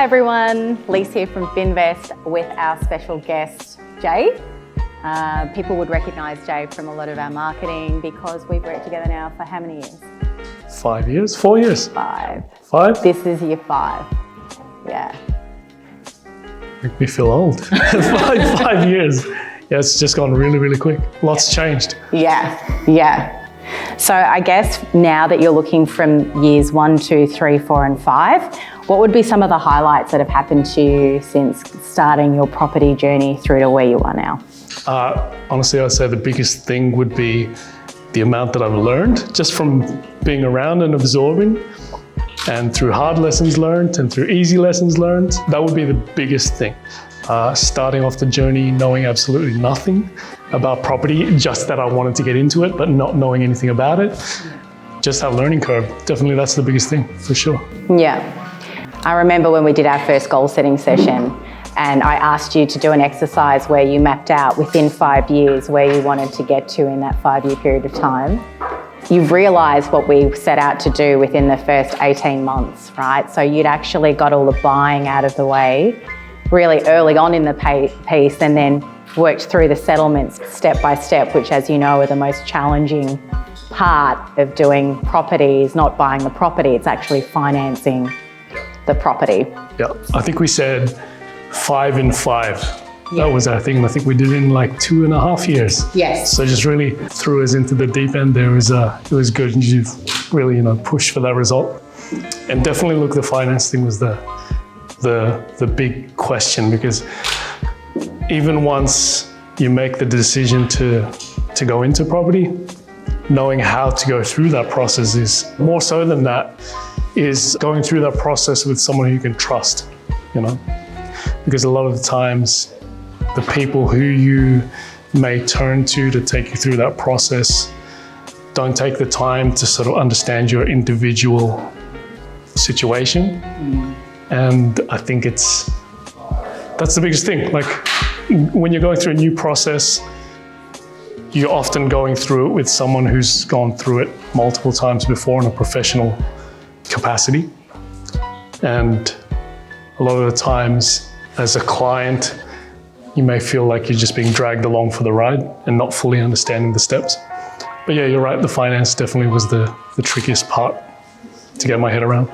everyone, Lise here from Finvest with our special guest, Jay. People would recognise Jay from a lot of our marketing because we've worked together now for how many years? 5 years? 4 years? Five. This is year 5. Yeah. Make me feel old. 5 years. Yeah, it's just gone really, really quick. Lots changed. Yeah. So I guess now that you're looking from years 1, 2, 3, 4 and 5, what would be some of the highlights that have happened to you since starting your property journey through to where you are now? Honestly, I'd say the biggest thing would be the amount that I've learned just from being around and absorbing, and through hard lessons learned and through easy lessons learned. That would be the biggest thing. Starting off the journey knowing absolutely nothing about property, just that I wanted to get into it, but not knowing anything about it. Just that learning curve. Definitely that's the biggest thing, for sure. Yeah. I remember when we did our first goal setting session and I asked you to do an exercise where you mapped out within 5 years where you wanted to get to in that 5-year period of time. You've realised what we set out to do within the first 18 months, right? So you'd actually got all the buying out of the way really early on in the piece and then worked through the settlements step by step, which, as you know, are the most challenging part of doing property. Is not buying the property, it's actually financing the property. Yeah, I think we said 5 in 5. Yeah. That was our thing. I think we did it in like 2.5 years. Yes. So just really threw us into the deep end. It was good. And you really, pushed for that result. And definitely, look, the finance thing was the big question, because even once you make the decision to go into property, knowing how to go through that process is more so than that, is going through that process with someone who you can trust, because a lot of the times the people who you may turn to take you through that process don't take the time to sort of understand your individual situation. And I think that's the biggest thing. Like, when you're going through a new process, you're often going through it with someone who's gone through it multiple times before in a professional capacity. And a lot of the times, as a client, you may feel like you're just being dragged along for the ride and not fully understanding the steps. But yeah, you're right, the finance definitely was the trickiest part to get my head around.